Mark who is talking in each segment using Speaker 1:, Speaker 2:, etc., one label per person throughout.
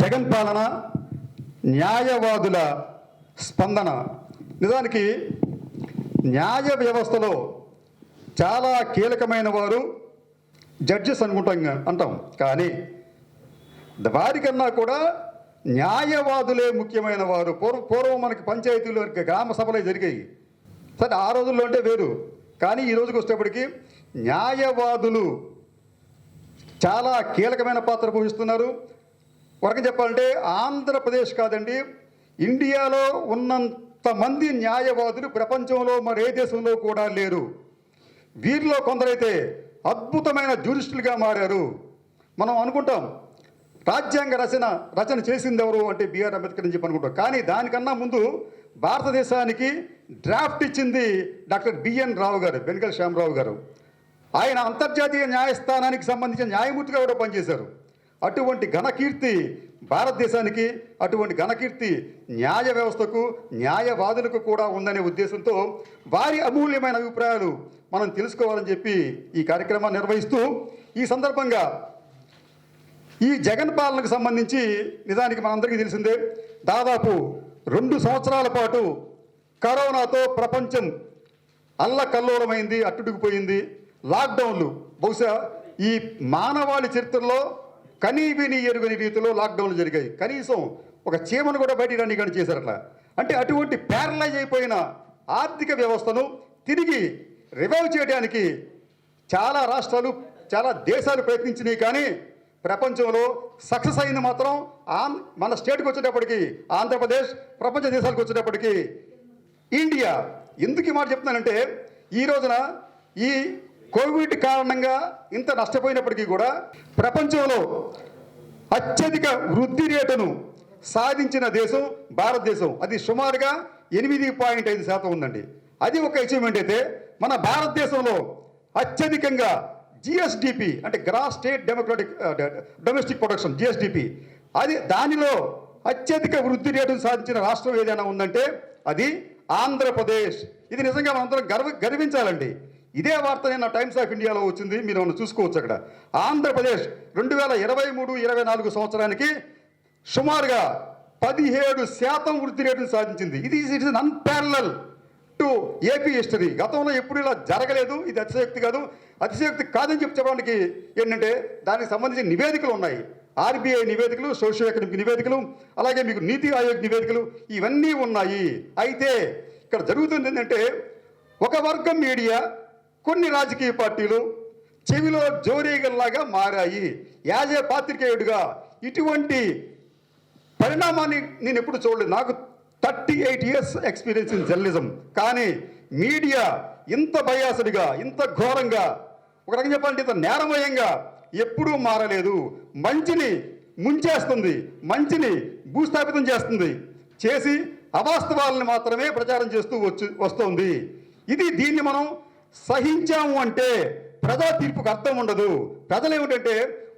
Speaker 1: జగన్ పాలన, న్యాయవాదుల స్పందన. నిజానికి న్యాయ వ్యవస్థలో చాలా కీలకమైన వారు జడ్జెస్ అంటాం, కానీ వారికన్నా కూడా న్యాయవాదులే ముఖ్యమైన వారు. పూర్వం మనకి పంచాయతీలు గ్రామ సభలే జరిగాయి. సరే, ఆ రోజుల్లో అంటే వేరు, కానీ ఈ రోజుకి వచ్చేటప్పటికి న్యాయవాదులు చాలా కీలకమైన పాత్ర పోషిస్తున్నారు. వరకు చెప్పాలంటే ఆంధ్రప్రదేశ్ కాదండి, ఇండియాలో ఉన్నంత మంది న్యాయవాదులు ప్రపంచంలో మరే దేశంలో కూడా లేరు. వీరిలో కొందరైతే అద్భుతమైన జ్యూరిస్టులుగా మారారు. మనం అనుకుంటాం రాజ్యాంగ రచన చేసింది ఎవరు అంటే బిఆర్ అంబేద్కర్ అని చెప్పి అనుకుంటాం, కానీ దానికన్నా ముందు భారతదేశానికి డ్రాఫ్ట్ ఇచ్చింది డాక్టర్ బిఎన్ రావు గారు, బెనకల్ శ్యామరావు గారు. ఆయన అంతర్జాతీయ న్యాయస్థానానికి సంబంధించిన న్యాయమూర్తిగా కూడా పనిచేశారు. అటువంటి ఘనకీర్తి భారతదేశానికి, అటువంటి ఘనకీర్తి న్యాయ వ్యవస్థకు, న్యాయవాదులకు కూడా ఉందనే ఉద్దేశంతో వారి అమూల్యమైన అభిప్రాయాలు మనం తెలుసుకోవాలని చెప్పి ఈ కార్యక్రమాన్ని నిర్వహిస్తూ, ఈ సందర్భంగా ఈ జగన్ పాలనకు సంబంధించి నిజానికి మనందరికీ తెలిసిందే, దాదాపు 2 సంవత్సరాల పాటు కరోనాతో ప్రపంచం అల్లకల్లోలమైంది, అట్టుడికిపోయింది. లాక్డౌన్లు బహుశా ఈ మానవాళి చరిత్రలో కనీవిని ఎరుగని రీతిలో లాక్డౌన్లు జరిగాయి. కనీసం ఒక చీమను కూడా బయటికి రాని కానీ చేశారు అట్లా. అంటే అటువంటి ప్యారలైజ్ అయిపోయిన ఆర్థిక వ్యవస్థను తిరిగి రివైవ్ చేయడానికి చాలా రాష్ట్రాలు, చాలా దేశాలు ప్రయత్నించినాయి, కానీ ప్రపంచంలో సక్సెస్ అయింది మాత్రం మన స్టేట్కి వచ్చేటప్పటికి ఆంధ్రప్రదేశ్, ప్రపంచ దేశాలకు వచ్చేటప్పటికి ఇండియా. ఎందుకు ఈ మాట చెప్తున్నానంటే, ఈ రోజున ఈ కోవిడ్ కారణంగా ఇంత నష్టపోయినప్పటికీ కూడా ప్రపంచంలో అత్యధిక వృద్ధి రేటును సాధించిన దేశం భారతదేశం. అది సుమారుగా 8.5% ఉందండి. అది ఒక అచీవ్మెంట్ అయితే, మన భారతదేశంలో అత్యధికంగా జిఎస్డిపి అంటే gross state domestic production, GSDP, అది దానిలో అత్యధిక వృద్ధి రేటును సాధించిన రాష్ట్రం ఏదైనా ఉందంటే అది ఆంధ్రప్రదేశ్. ఇది నిజంగా మనందరం గర్వించాలండి. ఇదే వార్త నిన్న టైమ్స్ ఆఫ్ ఇండియాలో వచ్చింది, మీరు మనం చూసుకోవచ్చు. అక్కడ ఆంధ్రప్రదేశ్ 2023-24 సంవత్సరానికి సుమారుగా 17% వృద్ధి రేటును సాధించింది. ఇది it is unparalleled to AP history. గతంలో ఎప్పుడు ఇలా జరగలేదు. ఇది అతిశయోక్తి కాదు. అతిశయోక్తి కాదని చెప్పడానికి ఏంటంటే దానికి సంబంధించిన నివేదికలు ఉన్నాయి. ఆర్బీఐ నివేదికలు, సోషియో ఎకనామిక్ నివేదికలు, అలాగే మీకు నీతి ఆయోగ్ నివేదికలు, ఇవన్నీ ఉన్నాయి. అయితే ఇక్కడ జరుగుతుంది ఏంటంటే, ఒక వర్గం మీడియా, కొన్ని రాజకీయ పార్టీలు చెవిలో జోరీగల్లాగా మారాయి. యాజ్ ఏ పాత్రికేయుడిగా ఇటువంటి పరిణామాన్ని నేను ఎప్పుడు చూడలేదు. నాకు 38 years ఎక్స్పీరియన్స్ ఇన్ జర్నలిజం, కానీ మీడియా ఇంత బయాసుడిగా, ఇంత ఘోరంగా, ఒక రకంగా చెప్పాలంటే ఇంత నేరమయంగా ఎప్పుడూ మారలేదు. మంచిని ముంచేస్తుంది, మంచిని భూస్థాపితం చేసి అవాస్తవాలను మాత్రమే ప్రచారం చేస్తూ వస్తోంది. దీన్ని మనం సహించాము అంటే ప్రజా తీర్పుకు అర్థం ఉండదు. ప్రజలు ఏమిటంటే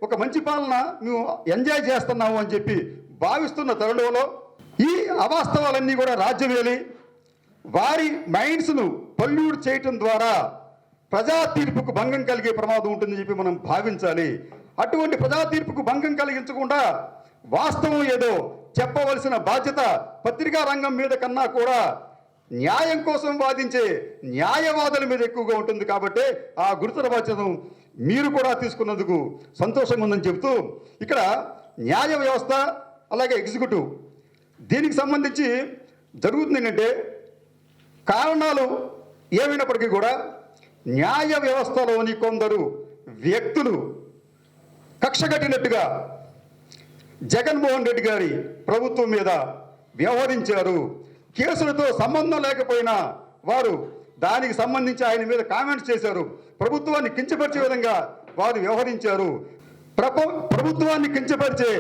Speaker 1: ఒక మంచి పాలన మేము ఎంజాయ్ చేస్తున్నాము అని చెప్పి భావిస్తున్న తరుణంలో ఈ అవాస్తవాలన్నీ కూడా రాజ్యమేలి వారి మైండ్స్ను పొల్యూట్ చేయటం ద్వారా ప్రజా తీర్పుకు భంగం కలిగే ప్రమాదం ఉంటుందని చెప్పి మనం భావించాలి. అటువంటి ప్రజా తీర్పుకు భంగం కలిగించకుండా వాస్తవం ఏదో చెప్పవలసిన బాధ్యత పత్రికా రంగం మీద కన్నా కూడా న్యాయం కోసం వాదించే న్యాయవాదుల మీద ఎక్కువగా ఉంటుంది. కాబట్టి ఆ గురుతర బాధ్యతను మీరు కూడా తీసుకున్నందుకు సంతోషంగా ఉందని చెబుతూ, ఇక్కడ న్యాయ వ్యవస్థ అలాగే ఎగ్జిక్యూటివ్ దీనికి సంబంధించి జరుగుతుంది ఏంటంటే, కారణాలు ఏమైనప్పటికీ కూడా న్యాయ వ్యవస్థలోని కొందరు వ్యక్తులు కక్షగట్టినట్టుగా జగన్మోహన్ రెడ్డి గారి ప్రభుత్వం మీద వ్యవహరించారు. కేసులతో సంబంధం లేకపోయినా వారు దానికి సంబంధించి ఆయన మీద కామెంట్స్ చేశారు. ప్రభుత్వాన్ని కించపరిచే విధంగా వారు వ్యవహరించారు. ప్రభుత్వాన్ని కించపరిచే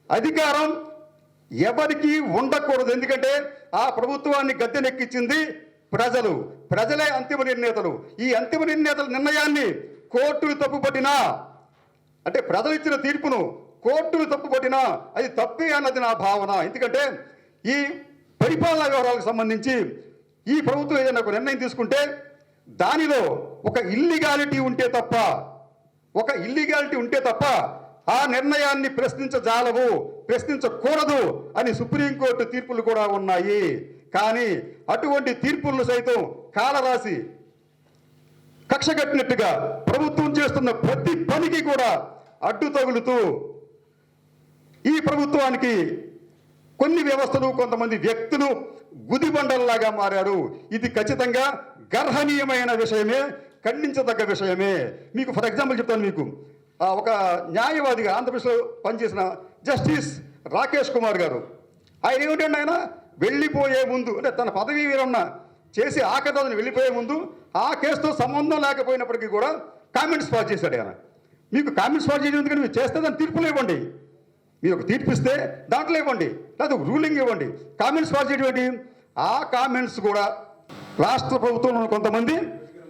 Speaker 1: అధికారం ఎవరికి ఉండకూడదు. ఎందుకంటే ఆ ప్రభుత్వాన్ని గద్దెనెక్కించింది ప్రజలే అంతిమ నిర్ణేతలు. ఈ అంతిమ నిర్ణేతల నిర్ణయాన్ని కోర్టులు తప్పుపట్టినా, అంటే ప్రజలు ఇచ్చిన తీర్పును కోర్టులు తప్పుపట్టినా అది తప్పే అన్నది నా భావన. ఎందుకంటే ఈ పరిపాలనా వ్యవహారాలకు సంబంధించి ఈ ప్రభుత్వం ఏదైనా ఒక నిర్ణయం తీసుకుంటే దానిలో ఒక ఇల్లీగాలిటీ ఉంటే తప్ప ఆ నిర్ణయాన్ని ప్రశ్నించజాలవు. ప్రశ్నించకూడదు అని సుప్రీంకోర్టు తీర్పులు కూడా ఉన్నాయి. కానీ అటువంటి తీర్పులను సైతం కాలరాసి కక్షగట్టినట్టుగా ప్రభుత్వం చేస్తున్న ప్రతి పనికి కూడా అడ్డు తగులుతూ ఈ ప్రభుత్వానికి కొన్ని వ్యవస్థలు కొంతమంది వ్యక్తులు గుదిబండల్లాగా మారారు. ఇది ఖచ్చితంగా గర్హనీయమైన విషయమే, ఖండించదగ్గ విషయమే. మీకు ఫర్ ఎగ్జాంపుల్ చెప్తాను. మీకు ఒక న్యాయవాదిగా ఆంధ్రప్రదేశ్లో పనిచేసిన జస్టిస్ రాకేష్ కుమార్ గారు, ఆయన ఏమిటండి, ఆయన వెళ్ళిపోయే ముందు అంటే తన పదవీ విరమణ చేసి ఆఖరి వెళ్ళిపోయే ముందు ఆ కేసుతో సంబంధం లేకపోయినప్పటికీ కూడా కామెంట్స్ పాస్ చేశాడు. ఆయన మీకు కామెంట్స్ పాస్ చేయడం ఎందుకంటే మీరు చేస్తే దాన్ని తీర్పులు ఇవ్వండి. మీరు ఒక తీర్పు ఇస్తే దాంట్లో ఇవ్వండి, లేదా ఒక రూలింగ్ ఇవ్వండి. కామెంట్స్ పాస్ చేయడం ఏంటి? ఆ కామెంట్స్ కూడా రాష్ట్ర ప్రభుత్వంలో కొంతమంది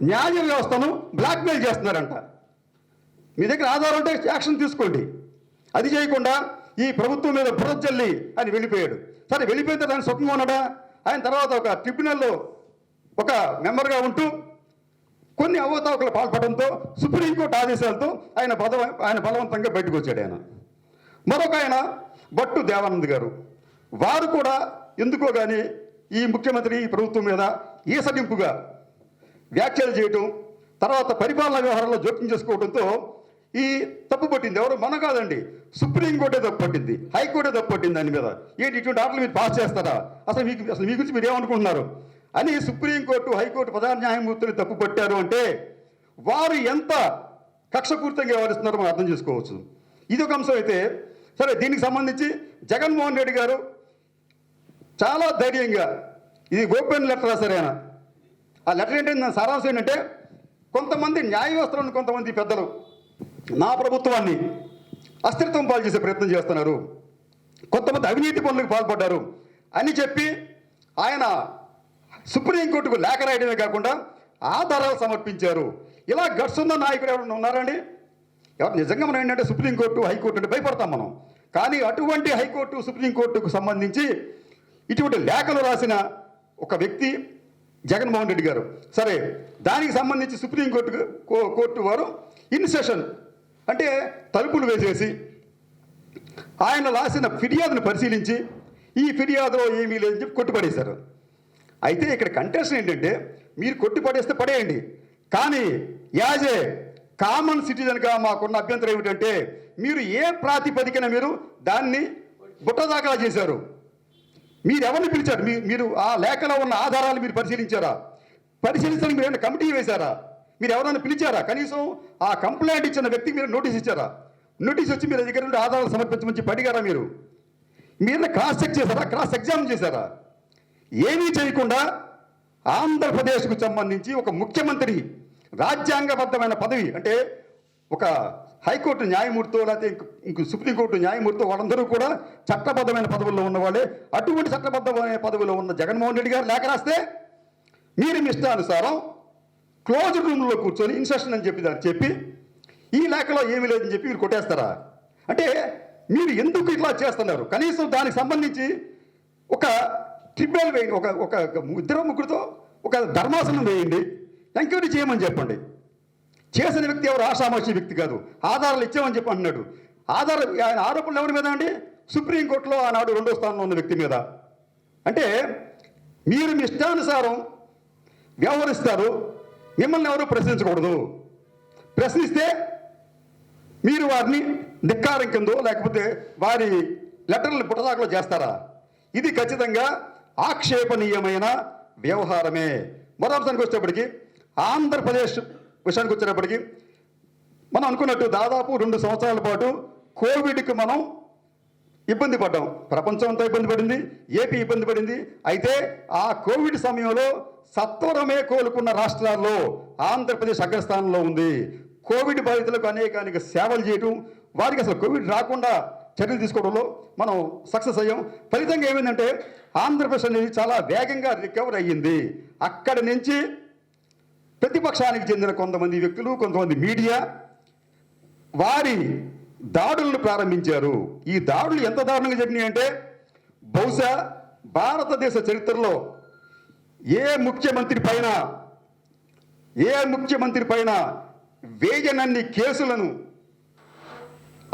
Speaker 1: న్యాయ వ్యవస్థను బ్లాక్మెయిల్ చేస్తున్నారంట. మీ దగ్గర ఆధారం ఉంటే యాక్షన్ తీసుకోండి. అది చేయకుండా ఈ ప్రభుత్వం మీద బురద జల్లి అని వెళ్ళిపోయాడు. సరే, వెళ్ళిపోయిన తర్వాత ఆయన స్వప్నం ఉన్నాడా? ఆయన తర్వాత ఒక ట్రిబ్యునల్లో ఒక మెంబర్గా ఉంటూ కొన్ని అవకతవకలు పాల్పడంతో సుప్రీంకోర్టు ఆదేశాలతో ఆయన బలవంతంగా బయటకు వచ్చాడు. ఆయన మరొక ఆయన భట్టు దేవానంద్ గారు, వారు కూడా ఎందుకో కానీ ఈ ముఖ్యమంత్రి ఈ ప్రభుత్వం మీద ఈసడింపుగా వ్యాఖ్యలు చేయటం, తర్వాత పరిపాలనా వ్యవహారాల్లో జోక్యం చేసుకోవడంతో ఈ తప్పు పట్టింది. ఎవరు మన కాదండి, సుప్రీంకోర్టే తప్పు పట్టింది, హైకోర్టే తప్పు పట్టింది. దాని మీద ఏంటి ఇటువంటి ఆర్డర్లు మీరు పాస్ చేస్తారా? అసలు మీ గురించి మీరు ఏమనుకుంటున్నారు అని సుప్రీంకోర్టు, హైకోర్టు ప్రధాన న్యాయమూర్తులు తప్పు పట్టారు అంటే వారు ఎంత కక్షపూర్తంగా వ్యవహరిస్తున్నారో మనం అర్థం చేసుకోవచ్చు. ఇది ఒక అంశం అయితే సరే, దీనికి సంబంధించి జగన్మోహన్ రెడ్డి గారు చాలా ధైర్యంగా ఇది ఓపెన్ లెటర్ రాశారు. ఆయన ఆ లెటర్ ఏంటంటే దాని సారాంశం ఏంటంటే, కొంతమంది న్యాయ వ్యవస్థలను కొంతమంది పెద్దలు నా ప్రభుత్వాన్ని అస్థిరత్వం పాలు చేసే ప్రయత్నం చేస్తున్నారు, కొంతమంది అవినీతి పనులకు పాల్పడ్డారు అని చెప్పి ఆయన సుప్రీంకోర్టుకు లేఖ రాయడమే కాకుండా ఆధారాలు సమర్పించారు. ఇలా గట్స్ ఉన్న నాయకుడు ఎవరైనా ఉన్నారండి? ఎవరు నిజంగా మనం ఏంటంటే సుప్రీంకోర్టు, హైకోర్టు అంటే భయపడతాం మనం. కానీ అటువంటి హైకోర్టు, సుప్రీంకోర్టుకు సంబంధించి ఇటువంటి లేఖలు రాసిన ఒక వ్యక్తి జగన్మోహన్ రెడ్డి గారు. సరే, దానికి సంబంధించి సుప్రీంకోర్టు వారు ఇన్ సెషన్ అంటే తలుపులు వేసేసి ఆయన రాసిన ఫిర్యాదును పరిశీలించి ఈ ఫిర్యాదులో ఏమీ లేదని చెప్పి కొట్టిపడేశారు. అయితే ఇక్కడ కంటెన్షన్ ఏంటంటే, మీరు కొట్టిపడేస్తే పడేయండి, కానీ యాజ్ ఏ కామన్ సిటిజన్గా మాకున్న అభ్యంతరం ఏమిటంటే, మీరు ఏ ప్రాతిపదికన మీరు దాన్ని బుట్టదాఖలా చేశారు? మీరు ఎవరిని పిలిచారు? మీరు ఆ లేఖలో ఉన్న ఆధారాలు మీరు పరిశీలించారా? పరిశీలించడానికి మీరు ఏమైనా కమిటీ వేశారా? మీరు ఎవరైనా పిలిచారా? కనీసం ఆ కంప్లైంట్ ఇచ్చిన వ్యక్తికి మీరు నోటీస్ ఇచ్చారా? నోటీస్ వచ్చి మీరు దగ్గర నుండి ఆధారాలు సమర్పించమని అడిగారా? మీరు క్రాస్ చెక్ చేశారా? క్రాస్ ఎగ్జామిన్ చేశారా? ఏమీ చేయకుండా ఆంధ్రప్రదేశ్కు సంబంధించి ఒక ముఖ్యమంత్రి రాజ్యాంగబద్ధమైన పదవి అంటే ఒక హైకోర్టు న్యాయమూర్తితో లేకపోతే ఇంక సుప్రీంకోర్టు న్యాయమూర్తితో వాళ్ళందరూ కూడా చట్టబద్ధమైన పదవుల్లో ఉన్నవాళ్ళే. అటువంటి చట్టబద్ధమైన పదవిలో ఉన్న జగన్మోహన్ రెడ్డి గారు లేఖ రాస్తే మీరు మీ ఇష్టానుసారం క్లోజ్డ్ రూమ్లో కూర్చొని ఇన్సెషన్ అని చెప్పి ఈ లేఖలో ఏమీ లేదని చెప్పి మీరు కొట్టేస్తారా? అంటే మీరు ఎందుకు ఇట్లా చేస్తున్నారు? కనీసం దానికి సంబంధించి ఒక ట్రిబ్యునల్ వేయండి, ఒక ఇద్దరు ముగ్గురితో ఒక ధర్మాసనం వేయండి, ఎంక్వైరీ చేయమని చెప్పండి. చేసిన వ్యక్తి ఎవరు? ఆషామాషి వ్యక్తి కాదు. ఆధారాలు ఇచ్చామని చెప్పి అంటున్నాడు. ఆయన ఆరోపణలు ఎవరి మీద అండి? సుప్రీంకోర్టులో ఆనాడు 2వ స్థానంలో ఉన్న వ్యక్తి మీద. అంటే మీరు మీ ఇష్టానుసారం వ్యవహరిస్తారు, మిమ్మల్ని ఎవరు ప్రశ్నించకూడదు. ప్రశ్నిస్తే మీరు వారిని ధిక్కారం కిందో లేకపోతే వారి లెటర్లను పుట్టదాఖలు చేస్తారా? ఇది ఖచ్చితంగా ఆక్షేపణీయమైన వ్యవహారమే. మరో అంశానికి వచ్చేప్పటికీ ఆంధ్రప్రదేశ్ విషయానికి వచ్చేటప్పటికి మనం అనుకున్నట్టు దాదాపు 2 సంవత్సరాల పాటు కోవిడ్కి మనం ఇబ్బంది పడ్డాం. ప్రపంచం అంతా ఇబ్బంది పడింది, ఏపీ ఇబ్బంది పడింది. అయితే ఆ కోవిడ్ సమయంలో సత్వరమే కోలుకున్న రాష్ట్రాల్లో ఆంధ్రప్రదేశ్ అగ్రస్థానంలో ఉంది. కోవిడ్ బాధితులకు అనేక సేవలు చేయటం, వారికి అసలు కోవిడ్ రాకుండా చర్యలు తీసుకోవడంలో మనం సక్సెస్ అయ్యాం. ఫలితంగా ఏమైందంటే ఆంధ్రప్రదేశ్ అనేది చాలా వేగంగా రికవర్ అయ్యింది. అక్కడి నుంచి ప్రతిపక్షానికి చెందిన కొంతమంది వ్యక్తులు, కొంతమంది మీడియా వారి దాడులను ప్రారంభించారు. ఈ దాడులు ఎంత దారుణంగా జరిగినాయంటే బహుశా భారతదేశ చరిత్రలో ఏ ముఖ్యమంత్రి పైన వేయనన్ని కేసులను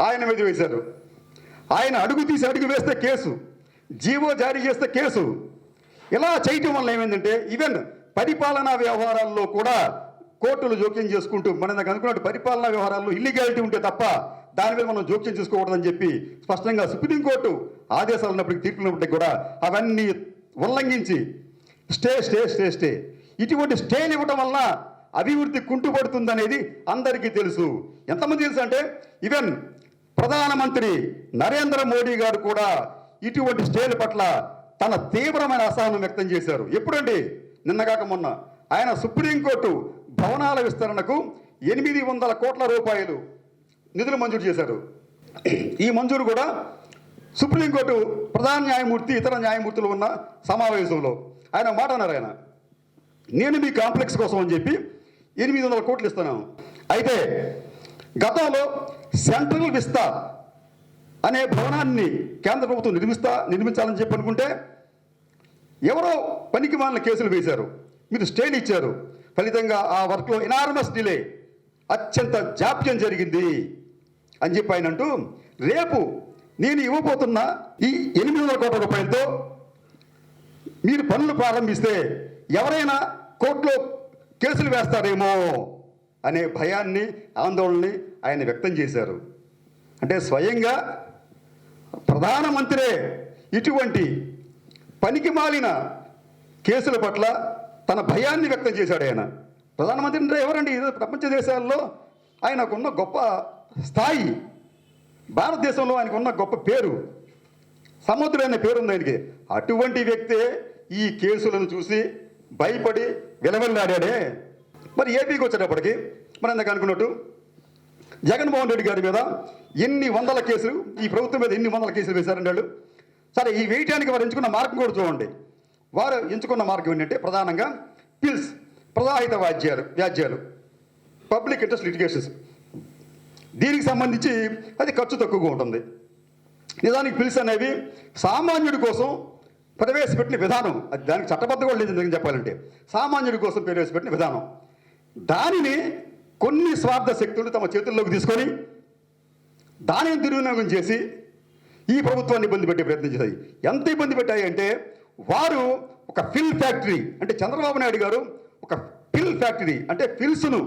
Speaker 1: ఆయన మీద వేశారు. ఆయన అడుగు తీసి అడుగు వేస్తే కేసు, జీవో జారీ చేస్తే కేసు. ఇలా చేయటం వల్ల ఏమైందంటే ఈవెన్ పరిపాలనా వ్యవహారాల్లో కూడా కోర్టులు జోక్యం చేసుకుంటూ మనం అనుకున్నట్టు పరిపాలనా వ్యవహారాల్లో ఇల్లీగాలిటీ ఉంటే తప్ప దాని మీద మనం జోక్యం చేసుకోకూడదని చెప్పి స్పష్టంగా సుప్రీంకోర్టు ఆదేశాలు ఉన్నప్పటికీ, తీర్పులు ఉన్నప్పటికీ కూడా అవన్నీ ఉల్లంఘించి స్టే స్టే స్టే స్టే ఇటువంటి స్టేలు ఇవ్వడం వల్ల అభివృద్ధి కుంటుపడుతుందనేది అందరికీ తెలుసు. ఎంతమంది తెలుసు అంటే ఈవెన్ ప్రధానమంత్రి నరేంద్ర మోడీ గారు కూడా ఇటువంటి స్టేల పట్ల తన తీవ్రమైన అసహనం వ్యక్తం చేశారు. ఎప్పుడండి? నిన్నగాక మొన్న ఆయన సుప్రీంకోర్టు భవనాల విస్తరణకు 800 కోట్ల రూపాయలు నిధులు మంజూరు చేశారు. ఈ మంజూరు కూడా సుప్రీంకోర్టు ప్రధాన న్యాయమూర్తి ఇతర న్యాయమూర్తులు ఉన్న సమావేశంలో ఆయన మాట అన్నారు. ఆయన నేను మీ కాంప్లెక్స్ కోసం అని చెప్పి 800 కోట్లు ఇస్తున్నాను. అయితే గతంలో సెంట్రల్ విస్తా అనే భవనాన్ని కేంద్ర ప్రభుత్వం నిర్మించాలని చెప్పి అనుకుంటే ఎవరో పనికి మాలిన కేసులు వేశారు, మీరు స్టేలు ఇచ్చారు. ఫలితంగా ఆ వర్క్లో ఎనార్మస్ డిలే, అత్యంత జాప్యం జరిగింది అని చెప్పి ఆయన అంటూ, రేపు నేను ఇవ్వబోతున్న ఈ 800 కోట్ల రూపాయలతో మీరు పనులు ప్రారంభిస్తే ఎవరైనా కోర్టులో కేసులు వేస్తారేమో అనే భయాన్ని, ఆందోళనని ఆయన వ్యక్తం చేశారు. అంటే స్వయంగా ప్రధానమంత్రే ఇటువంటి పనికి మాలిన కేసుల పట్ల తన భయాన్ని వ్యక్తం చేశాడు. ఆయన ప్రధానమంత్రి అంటే ఎవరండి? ప్రపంచ దేశాల్లో ఆయనకున్న గొప్ప స్థాయి, భారతదేశంలో ఆయనకున్న గొప్ప పేరు, సముద్రం అనే పేరు ఉంది ఆయనకి. అటువంటి వ్యక్తే ఈ కేసులను చూసి భయపడి విలవెల్లాడాడే. మరి ఏపీకి వచ్చేటప్పటికి మనం ఇందాక అనుకున్నట్టు జగన్మోహన్ రెడ్డి గారి మీద ఎన్ని వందల కేసులు, ఈ ప్రభుత్వం మీద ఎన్ని వందల కేసులు వేశారండి వాళ్ళు. సరే, ఈ వేయటానికి వారు ఎంచుకున్న మార్గం కూడా చూడండి. వారు ఎంచుకున్న మార్గం ఏంటంటే ప్రధానంగా పిల్స్, ప్రజాహిత వ్యాజ్యాలు, పబ్లిక్ ఇంట్రెస్ట్ లిటిగేషన్స్. దీనికి సంబంధించి అది ఖర్చు తక్కువగా ఉంటుంది. నిజానికి పిల్స్ అనేవి సామాన్యుడి కోసం ప్రవేశపెట్టిన విధానం. అది దానికి చట్టబద్ధం కూడా లేదు నిజంగా చెప్పాలంటే. సామాన్యుడి కోసం ప్రవేశపెట్టిన విధానం. దానిని కొన్ని స్వార్థ శక్తులు తమ చేతుల్లోకి తీసుకొని దానిని దుర్వినియోగం చేసి ఈ ప్రభుత్వాన్ని ఇబ్బంది పెట్టే ప్రయత్నం చేశాయి. ఎంత ఇబ్బంది పెట్టాయి అంటే వారు ఒక ఫిల్ ఫ్యాక్టరీ, అంటే చంద్రబాబు నాయుడు గారు ఒక ఫిల్ ఫ్యాక్టరీ, అంటే ఫిల్స్ను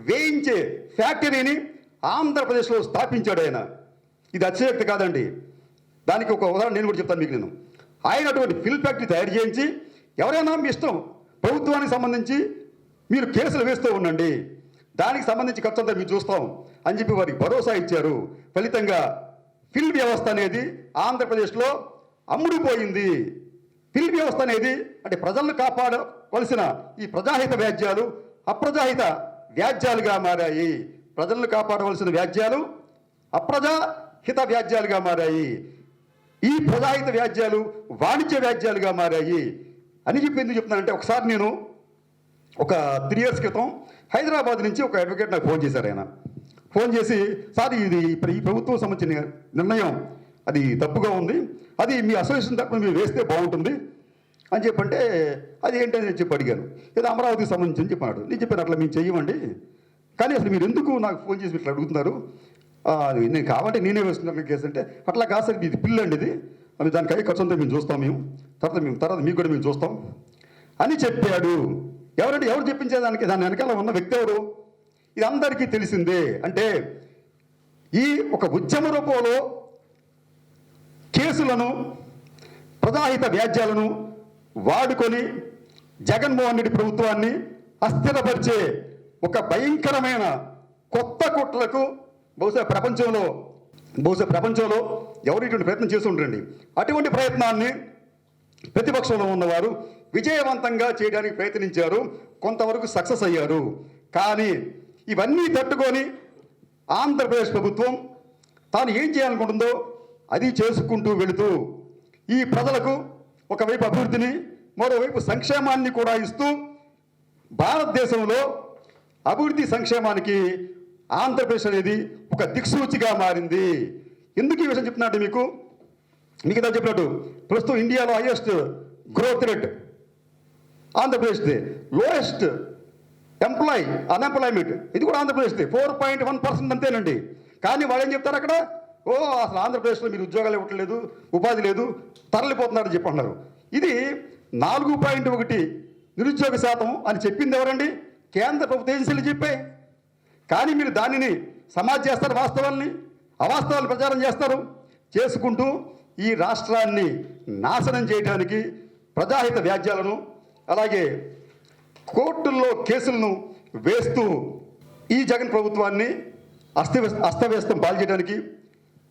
Speaker 1: వేయించే ఫ్యాక్టరీని ఆంధ్రప్రదేశ్లో స్థాపించాడు ఆయన. ఇది అతిశయోక్తి కాదండి. దానికి ఒక ఉదాహరణ నేను కూడా చెప్తాను మీకు. ఆయన అటువంటి ఫిల్ ఫ్యాక్టరీ తయారు చేయించి ఎవరైనా మీ ఇష్టం, ప్రభుత్వానికి సంబంధించి మీరు కేసులు వేస్తూ ఉండండి, దానికి సంబంధించి ఖర్చు అంతా మీరు చూస్తాం అని చెప్పి వారికి భరోసా ఇచ్చారు. ఫలితంగా ఫిల్ వ్యవస్థ అనేది ఆంధ్రప్రదేశ్లో అమ్ముడుపోయింది. ఫిల్ వ్యవస్థ అనేది అంటే ప్రజలను కాపాడవలసిన ఈ ప్రజాహిత వ్యాజ్యాలు అప్రజాహిత వ్యాజ్యాలుగా మారాయి. ప్రజలను కాపాడవలసిన వ్యాజ్యాలు అప్రజాహిత వ్యాజ్యాలుగా మారాయి. ఈ ప్రజాహిత వ్యాజ్యాలు వాణిజ్య వ్యాజ్యాలుగా మారాయి అని చెప్పి ఎందుకు చెప్తున్నానంటే, ఒకసారి నేను ఒక 3 years క్రితం హైదరాబాద్ నుంచి ఒక అడ్వకేట్ నాకు ఫోన్ చేశారు. ఆయన ఫోన్ చేసి, సార్ ఇది ఈ ప్రభుత్వం సంబంధించిన నిర్ణయం అది తప్పుగా ఉంది, అది మీ అసోసియేషన్ తరపున మీరు వేస్తే బాగుంటుంది అని చెప్పంటే, అది ఏంటని చెప్పి అడిగాను. ఏదో అమరావతికి సంబంధించి అని చెప్పాడు. నేను చెప్పాను, అట్లా మేము చెయ్యమండి, కానీ అసలు మీరు ఎందుకు నాకు ఫోన్ చేసి ఇట్లా అడుగుతున్నారు, నేను కావాలంటే నేనే వేస్తున్నారు కేసు అంటే, అట్లా కాదు సార్, ఇది పిల్లి అండి, ఇది అది దానికి అయ్యే ఖర్చు అంతా మేము చూస్తాం, తర్వాత మీకు కూడా మేము చూస్తాం అని చెప్పాడు. ఎవరు చెప్పించేదానికి దాని వెనకాల ఉన్న వ్యక్తి ఎవరు? ఇది అందరికీ తెలిసిందే. అంటే ఈ ఒక ఉద్యమ రూపంలో కేసులను, ప్రజాహిత వ్యాజ్యాలను వాడుకొని జగన్మోహన్ రెడ్డి ప్రభుత్వాన్ని అస్థిరపరిచే ఒక భయంకరమైన కొత్త కుట్రకు బహుశా ప్రపంచంలో ఎవరు ఇటువంటి ప్రయత్నం చేసి ఉండరండి. అటువంటి ప్రయత్నాన్ని ప్రతిపక్షంలో ఉన్నవారు విజయవంతంగా చేయడానికి ప్రయత్నించారు, కొంతవరకు సక్సెస్ అయ్యారు. కానీ ఇవన్నీ తట్టుకొని ఆంధ్రప్రదేశ్ ప్రభుత్వం తాను ఏం చేయాలనుకుంటుందో అది చేసుకుంటూ వెళుతూ ఈ ప్రజలకు ఒకవైపు అభివృద్ధిని, మరోవైపు సంక్షేమాన్ని కూడా ఇస్తూ భారతదేశంలో అభివృద్ధి సంక్షేమానికి ఆంధ్రప్రదేశ్ అనేది ఒక దిక్సూచిగా మారింది. ఎందుకు ఈ విషయం చెప్తున్నాడు మీకు ఇంత చెప్పినట్టు, ప్రస్తుతం ఇండియాలో హైయెస్ట్ గ్రోత్ రేట్ ఆంధ్రప్రదేశ్ది, లోయెస్ట్ అన్ఎంప్లాయ్మెంట్ ఇది కూడా ఆంధ్రప్రదేశ్ది 4.1% అంతేనండి. కానీ వాళ్ళు ఏం చెప్తారు, అక్కడ అసలు ఆంధ్రప్రదేశ్లో మీరు ఉద్యోగాలు ఇవ్వట్లేదు, ఉపాధి లేదు, తరలిపోతున్నారని చెప్పి అన్నారు. ఇది 4.1 నిరుద్యోగ శాతం అని చెప్పింది ఎవరండి? కేంద్ర ప్రభుత్వ ఏజెన్సీలు చెప్పాయి. కానీ మీరు దానిని సమాజ్ చేస్తారు, వాస్తవాల్ని అవాస్తవాలు ప్రచారం చేస్తారు. చేసుకుంటూ ఈ రాష్ట్రాన్ని నాశనం చేయడానికి ప్రజాహిత వ్యాజ్యాలను అలాగే కోర్టుల్లో కేసులను వేస్తూ ఈ జగన్ ప్రభుత్వాన్ని అస్తవ్యస్తం పాలు చేయడానికి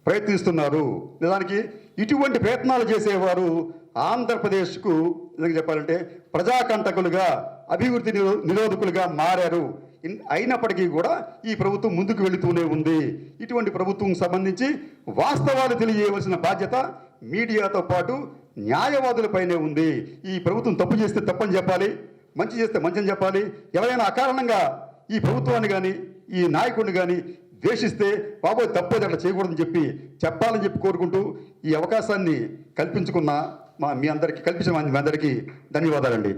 Speaker 1: ప్రయత్నిస్తున్నారు. నిజానికి ఇటువంటి ప్రయత్నాలు చేసేవారు ఆంధ్రప్రదేశ్కు నిజంగా చెప్పాలంటే ప్రజాకంటకులుగా, అభివృద్ధి నిరోధకులుగా మారారు. అయినప్పటికీ కూడా ఈ ప్రభుత్వం ముందుకు వెళుతూనే ఉంది. ఇటువంటి ప్రభుత్వం సంబంధించి వాస్తవాలు తెలియజేయవలసిన బాధ్యత మీడియాతో పాటు న్యాయవాదులపైనే ఉంది. ఈ ప్రభుత్వం తప్పు చేస్తే తప్పని చెప్పాలి, మంచి చేస్తే మంచిని చెప్పాలి. ఎవరైనా అకారణంగా ఈ ప్రభుత్వాన్ని కానీ ఈ నాయకుడిని కానీ ద్వేషిస్తే బాబోయ్ తప్పేది అట్లా చేయకూడదని చెప్పాలని చెప్పి కోరుకుంటూ ఈ అవకాశాన్ని కల్పించుకున్న మీ అందరికీ ధన్యవాదాలండి.